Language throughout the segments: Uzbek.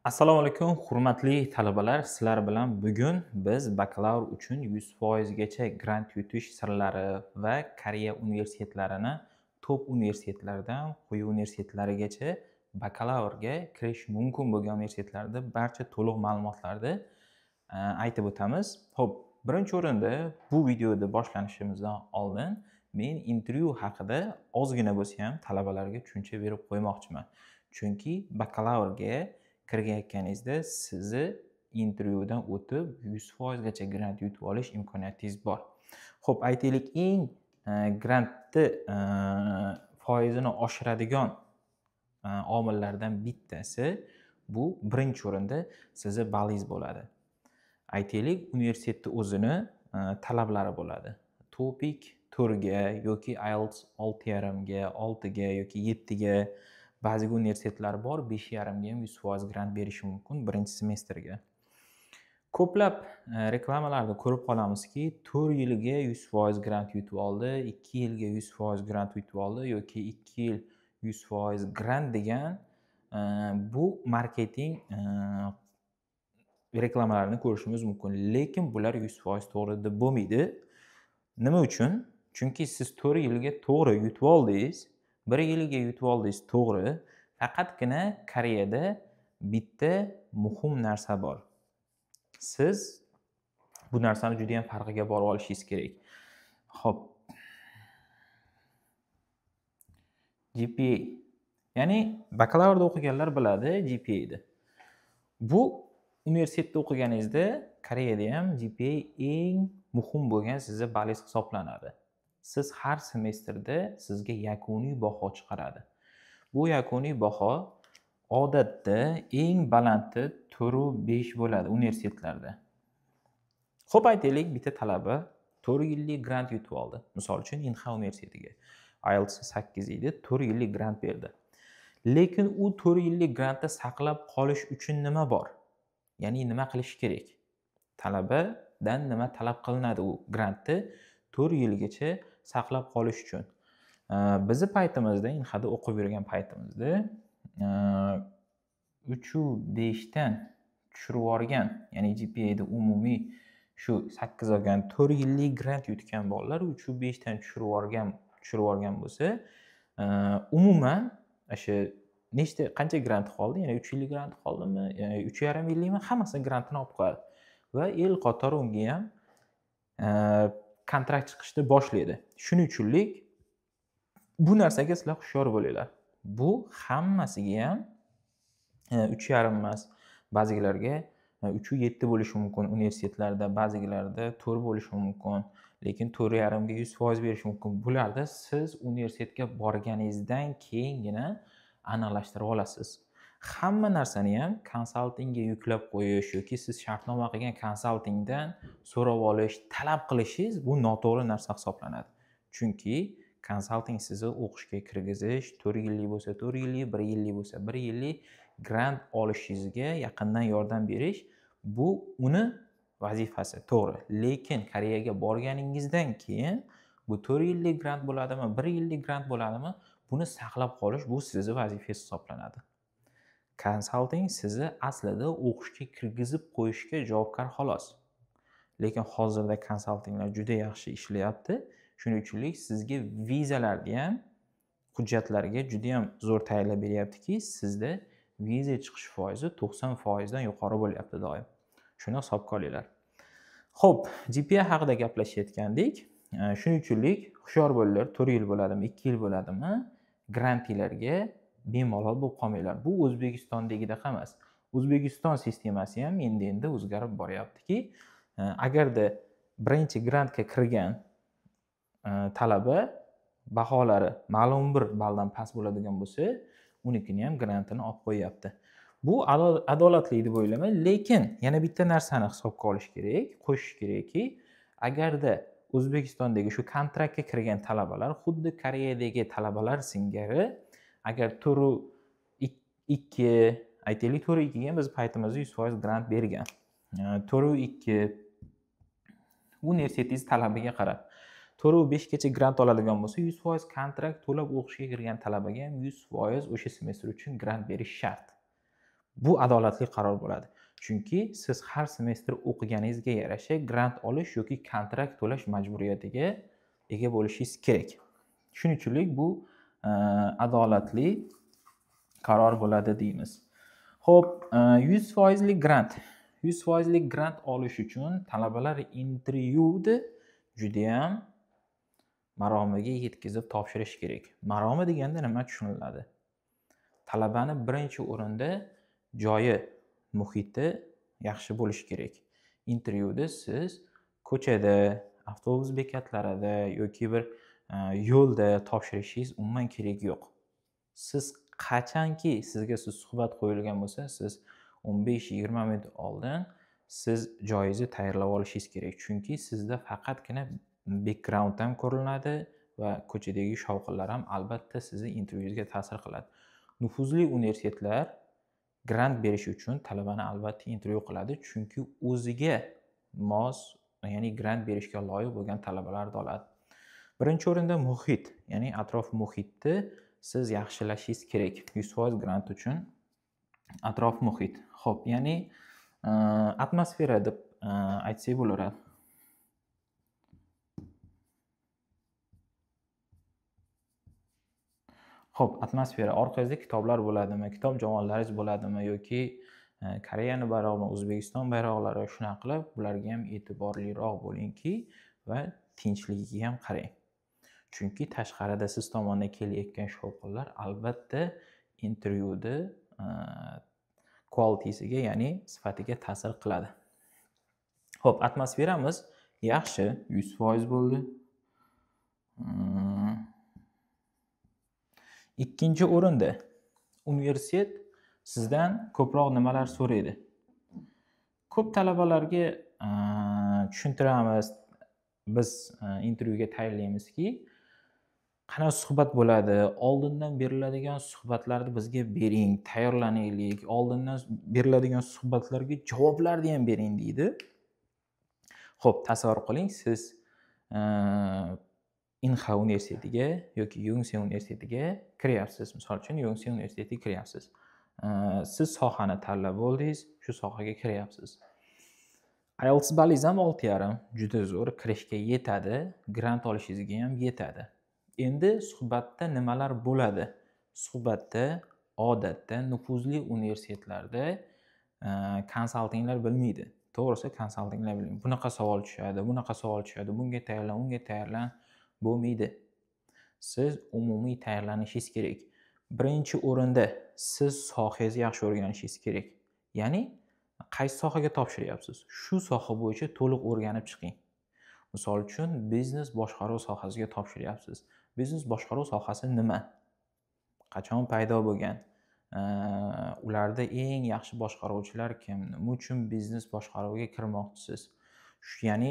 Assalomu alaykum, hurmatli talabalar. Sizlar bilan bugun biz bakalavr uchun 100% gacha grant yutish sirlari va Koreya universitetlarini top universitetlardan quyi universitetlarigacha bakalavrga kirish mumkin bo'lgan universitetlarda barcha to'liq ma'lumotlarni aytib o'tamiz. Xo'p, birinchi o'rinda bu videoni boshlanishimizdan oldin men intervyu haqida ozgina bo'lsa ham talabalarga tushuncha berib qo'ymoqchiman. Chunki bakalavrga kirayotganingizda sizni intervyudan o'tib 100% gacha grant yutib olish imkoniyatingiz bor. Xo'p, aytaylik eng grantni foizini oshiradigan omillardan bittasi bu birinchi o'rinda sizni ballingiz bo'ladi. Aytaylik universitetni o'zini talablari bo'ladi. TOEIC 4 ga yoki IELTS 6.5 ga, 6 ga yoki 7 ga ba'zi universitetlar bor 5.5 ga ham 100% grant berishi mumkin birinchi semestrga. Ko'plab reklamalarda ko'rib qolamizki, 4 yilga 100% grant yutib oldi, 2 yilga 100% grant yutib oldi yoki 2 yil 100% grant degan bu marketing reklamalarni ko'rishimiz mumkin. Lekin bular 100% to'g'ri deb bo'lmaydi. Nima uchun? Chunki siz 4 yilga to'g'ri yutib oldingiz, 1 yilga yutib oldingiz to'g'ri. Faqatgina Koreyada bitta muhim narsa bor. Siz bu narsani juda ham farqiga borib olishingiz kerak. Xo'p. GPA. Ya'ni bakalavrda o'qiganlar biladi GPA ni. Bu universitetda o'qiganingizda Koreyada ham GPA eng muhim bo'lgan sizni ballingiz hisoblanadi. Siz har semestrda sizga yakuniy baho chiqaradi. Bu yakuniy baho odatda eng balandi 4.5 bo'ladi universitetlarda. Xo'p, aytaylik bitta talaba 4 yillik grant yutib oldi. Misol uchun Inha universitetiga. IELTS 8 edi, 4 yillik grant berdi. Lekin u 4 yillik grantni saqlab qolish uchun nima bor? Ya'ni nima qilish kerak? Talabadan nima talab qilinadi u grantni 4 yilgacha saqlab qolish uchun? Bizni paytimizda, Inhada o'qib yurgan paytimizda 3.5 dan tushirib yuborgan, ya'ni GPA da umumiy shu 8 olgan 4 yillik grant yutgan bolalar 3.5 dan tushirib yuborgan bo'lsa, umuman o'sha qancha grant qoldi? Ya'ni 3 yillik grant qoldimi? 3.5 yillikmi? Hammasini grantini olib qo'yadi. Va el qatori unga ham kontrakt chiqishni boshlaydi. Shuning uchunlik bu narsaga sizlar hushyor bo'linglar. Bu hammasiga ham 3.5 emas, ba'zilarga 3.7 bo'lishi mumkin universitetlarda, ba'zilarida 4 bo'lishi mumkin, lekin 4.5 ga 100% berishi mumkin. Bularda siz universitetga borganingizdan keyingina aniqlashtirib olasiz. Hamma narsani ham konsaltingga yuklab qo'yish yoki siz shartnoma qilgan konsaltingdan so'rab olish, talab qilishingiz bu noto'g'ri narsa hisoblanadi. Chunki konsalting sizni o'qishga kirgizish, 4 yillik bo'lsa 4 yillik, 1 yillik bo'lsa 1 yillik grant olishingizga yaqindan yordam berish bu uni vazifasi, to'g'ri. Lekin Koreyaga borganingizdan keyin bu 4 yillik grant bo'ladimi, 1 yillik grant bo'ladimi, buni saqlab qolish bu sizning vazifangiz hisoblanadi. Konsalting sizni aslida o'qishga kirgizib qo'yishga javobgar xolos. Lekin hozirda konsaltinglar juda yaxshi ishlayapti. Shuning uchunlik sizga vizalarga ham, hujjatlarga juda ham zo'r tayyorlab beryaptiki, sizda viza chiqish foizi 90% dan yuqori bo'lyapti doim. Shuni hisobga olinglar. Xo'p, GPA haqida gaplashayotgandik. Shuning uchunlik hushyor bo'linglar, 4 yil bo'ladimi, 2 yil bo'ladimi, grantinglarga bemalol bo'lib qolmanglar. Bu O'zbekistondagidek emas. O'zbekiston sistemasi ham endi o'zgarib boryaptiki, agarda birinchi grantga kirgan talaba baholari ma'lum bir balldan past bo'ladigan bo'lsa, unikini ham grantini olib qo'yapti. Bu adolatli deb o'ylayman, lekin yana bitta narsani hisobga olish kerak, qo'shish kerakki, agarda O'zbekistondagi shu kontraktga kirgan talabalar xuddi Koreyadagi talabalar singari agar 4.2 aytaylik 4.2 ga biz paytimizda 100% grant bergan. 4.2 universitetingiz talabiga qarab 4.5 gacha grant oladigan bo'lsa, 100% kontrakt to'lab o'qishga kirgan talabaga ham 100% o'sha semestr uchun grant berish shart. Bu adolatli qaror bo'ladi. Chunki siz har semestr o'qiganingizga yarasha grant olish yoki kontrakt to'lash majburiyatiga ega bo'lishingiz kerak. Shuning uchun bu adolatli qaror bo'ladi deymiz. Xo'p, 100% grant. 100% grant olish uchun talabalar intervyuni juda ham maromiga yetkazib topshirish kerak. Maromi deganda nima tushuniladi? Talabani birinchi o'rinda joyi, muhiti yaxshi bo'lishi kerak. Intervyuda siz ko'chada, avtobus bekatlarida yoki bir yo'lda topshirishingiz umuman kerak yo'q. Siz qachonki sizga suhbat qo'yilgan bo'lsa, siz 15-20 minut oldin siz joyingizni tayyorlab olishingiz kerak. Chunki sizda faqatgina background ham ko'rinadi va ko'chadagi shovqinlar ham albatta sizning intervyungizga ta'sir qiladi. Nufuzli universitetlar grant berish uchun talabani albatta intervyu qiladi, chunki o'ziga mos, ya'ni grant berishga loyiq bo'lgan talabalarni oladi. Birinchi o'rinda muhit, ya'ni atrof muhitni siz yaxshilashingiz kerak. 100% grant uchun atrof muhit. Xo'p, ya'ni atmosfera deb aytsak bo'laveradi. Xo'p, atmosfera orqangizda kitoblar bo'ladimi, kitob javonlaringiz bo'ladimi yoki Koreyani bayrog'i, O'zbekiston bayroqlari, shunaqa qilib bularga ham e'tiborliroq bo'lingki va tinchligiga ham qarang. Chunki tashqarida siz tomondan kelayotgan shovqinlar albatta intervyuda kvalitasiga, ya'ni sifatiga ta'sir qiladi. Xo'p, atmosferamiz yaxshi, 100% bo'ldi. Ikkinchi o'rinda universitet sizdan ko'proq nimalar so'raydi? Ko'p talabalarga tushuntiramiz, biz intervyuga tayyorlaymizki, qanaqa suhbat bo'ladi, oldindan beriladigan suhbatlarni bizga bering, tayyorlanaylik, oldindan beriladigan suhbatlarga javoblarni ham bering deydi. Xo'p, tasavvur qiling, siz Inha universitetiga yoki Yonsei universitetiga kiryapsiz. Misol uchun Yonsei universitetiga kiryapsiz. Siz sohani tanlab oldingiz, shu sohaga kiryapsiz. IELTS balingiz ham 6,5, juda zo'r, kirishga yetadi, grant olishingizga ham yetadi. Endi suhbatda nimalar bo'ladi? Suhbatda odatda nufuzli universitetlarda konsaltinglar bilmaydi. To'g'risi, konsaltinglar bilmaydi. Bunaqa savol tushadi, bunaqa savol tushadi, bunga tayyorlan, unga tayyorlan bo'lmaydi. Siz umumiy tayyorlanishingiz kerak. Birinchi o'rinda siz sohangizni yaxshi o'rganishingiz kerak. Ya'ni qaysi sohaga topshiryapsiz? Shu soha bo'yicha to'liq o'rganib chiqing. Misol uchun, biznes boshqaruv sohasiga topshiryapsiz. Biznes boshqaruv sohasi nima? Qachon paydo bo'lgan? Ularda eng yaxshi boshqaruvchilar kim? Nima uchun biznes boshqaruviga kirmoqchisiz? Ya'ni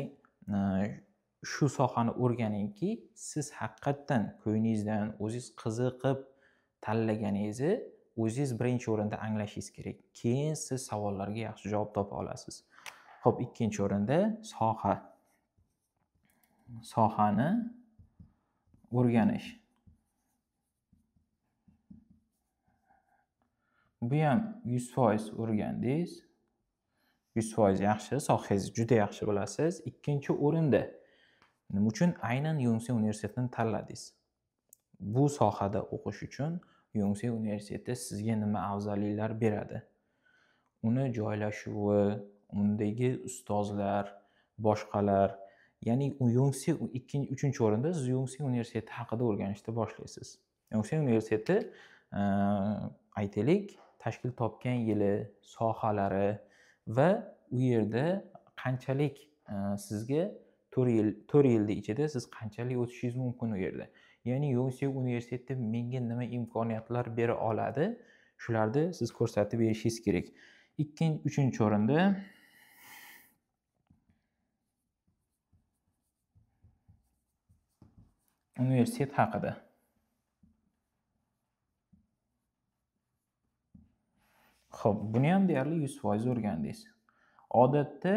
shu sohani o'rganingki, siz haqiqatan ko'nglingizdan o'zingiz qiziqib tanlaganingizni o'zingiz birinchi o'rinda anglashingiz kerak. Keyin siz savollarga yaxshi javob topa olasiz. Xo'p, ikkinchi o'rinda sohani o'rganish. Bu ham 100% o'rgandingiz. 100% yaxshi, sohangizni juda yaxshi bilasiz. Ikkinchi o'rinda nima uchun aynan Yonsei universitetini tanladingiz? Bu sohada o'qish uchun Yonsei universiteti sizga nima afzalliklar beradi? Uni joylashuvi, undagi ustozlar, boshqalar, ya'ni Yonsei uchinchi o'rinda siz Yonsei universiteti haqida o'rganishni boshlaysiz. Yonsei universiteti aytaylik, tashkil topgan yili, sohalari va u yerda qanchalik sizga 4 yilning ichida siz qanchalik o'tishingiz mumkin u yerda. Ya'ni Yonsei universiteti menga nima imkoniyatlar bera oladi, shularni siz ko'rsatib berishingiz kerak. Uchinchi o'rinda universitet haqida. Xo'p, buni ham deyarli 100% o'rgandingiz. Odatda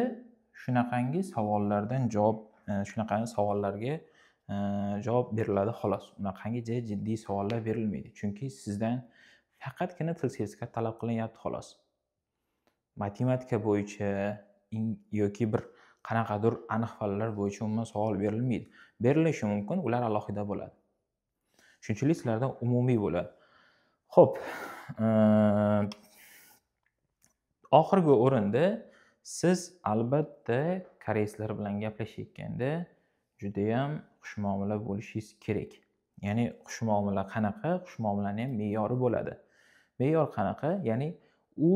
shunaqangi savollardan shunaqangi savollarga javob beriladi xolos. Unaqangi jiddiy savollar berilmaydi. Chunki sizdan faqatgina til sertifikat talab qilinyapti xolos. matematika bo'yicha yoki bir qanaqadir aniq fanlar bo'yicha umuman savol berilmaydi. Berilishi mumkin, ular alohida bo'ladi. Shunchalik sizlarda umumiy bo'ladi. Xo'p, oxirgi o'rinda siz albatta koreyslar bilan gaplashayotganda juda ham xushmuomala bo'lishingiz kerak. Ya'ni xushmuomala qanaqa? Xushmuomalaning ham me'yori bo'ladi. Me'yor qanaqa? Ya'ni u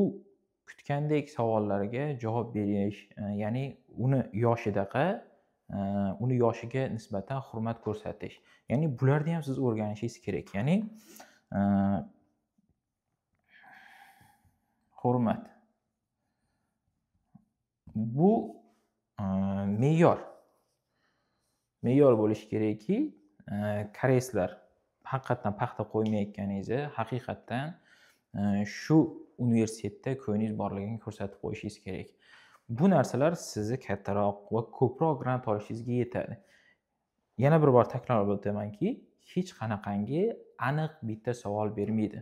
kutgandek savollarga javob berish, ya'ni uni yoshiga nisbatan hurmat ko'rsatish. Ya'ni bularni ham siz o'rganishingiz kerak. Ya'ni hurmat. Bu me'yor. Me'yor bo'lishi kerakki, koreyslar haqiqatan paxta qo'ymayotganingizni, haqiqatan shu universitetda ko'nglingiz borligini ko'rsatib qo'yishingiz kerak. Bu narsalar sizni kattaroq va ko'proq grant olishingizga yetadi. Yana bir bor takrorlab o'tamanki, hech qanaqangi aniq bitta savol bermaydi.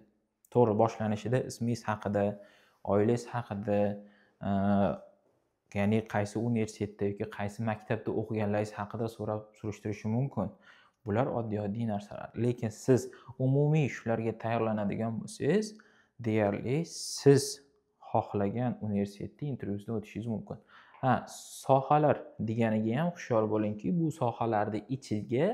To'g'ri, boshlanishida ismingiz haqida, oilangiz haqida, ya'ni qaysi universitetda yoki qaysi maktabda o'qiganlaringiz haqida surishtirishi mumkin. Bular oddiy narsalar. Lekin siz umumiy shularga tayyorlanadigan bo'lsangiz, deyarli siz xohlagan universitetda intervyudan o'tishingiz mumkin. Sohalar deganiga ham hushyor bo'lingki, bu sohalarning ichiga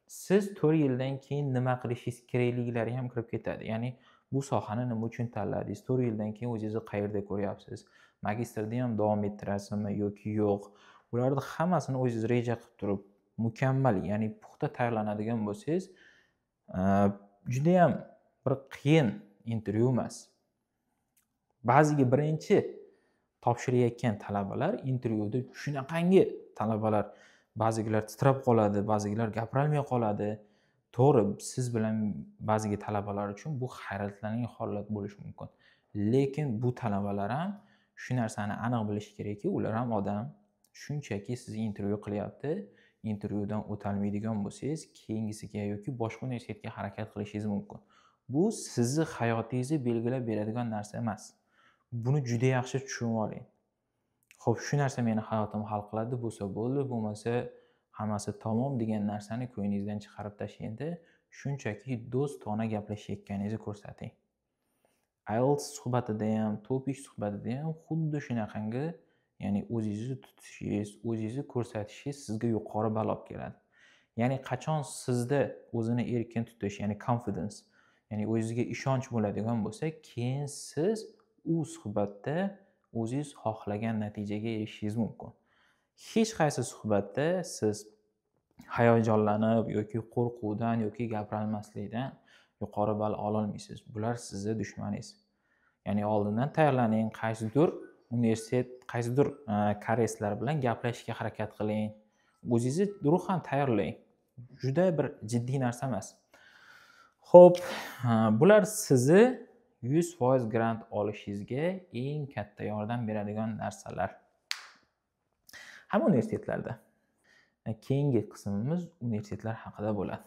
siz 4 yildan keyin nima qilishingiz kerakliklari ham kirib ketadi. Ya'ni bu sohani nima uchun tanladingiz? 4 yildan keyin o'zingizni qayerda ko'ryapsiz? Magistrda ham davom ettirasizmi yoki yo'q? Bularni hammasini o'zingiz reja qilib turib, mukammal, ya'ni puxta tayyorlanadigan bo'lsangiz, juda ham bir qiyin intervyu emas. Ba'ziga birinchi topshirayotgan talabalar intervyuda shunaqangi talabalar, ba'zilar titrab qoladi, ba'zilar gapirolmay qoladi. To'g'ri, siz bilan ba'zi talabalar uchun bu hayratlanarli holat bo'lishi mumkin. Lekin bu talabalar ham shu narsani aniq bilishi kerakki, ular ham odam. Shunchaki sizni intervyu qilyapti. Intervyudan o'talmaydigan bo'lsangiz, keyingisiga yoki boshqa universitetga harakat qilishingiz mumkin. Bu sizni hayotingizni belgilab beradigan narsa emas. Buni juda yaxshi tushunib oling. Xo'p, shu narsa meni hayotimni hal qiladi, bo'lsa bo'ldi, bo'lmasa hammasi tamom degan narsani ko'nglingizdan chiqarib tashlaydi. Shunchaki do'stona gaplashayotganingizni ko'rsating. IELTS suhbatida ham, TOEFL suhbatida ham xuddi shunaqangi, ya'ni o'zingizni tutishingiz, o'zingizni ko'rsatishingiz sizga yuqori ball olib keladi. Ya'ni qachon sizda o'zini erkin tutish, ya'ni confidence, ya'ni o'zingizga ishonch bo'ladigan bo'lsa, keyin siz u suhbatda o'zingiz xohlagan natijaga erishishingiz mumkin. Hech qaysi suhbatda siz hayajonlanib yoki qo'rquvdan yoki gapira olmaslikdan yuqori ball ola olmaysiz. Bular sizning dushmaningiz. Ya'ni oldindan tayyorlaning, qaysidir universitet, qaysidir koreyslar bilan gaplashishga harakat qiling. O'zingizni ruhan tayyorlang. Juda bir jiddiy narsa emas. Xo'p, bular sizni 100% grant olishingizga eng katta yordam beradigan narsalar. Hamma universitetlarda. Keyingi qismimiz universitetlar haqida bo'ladi.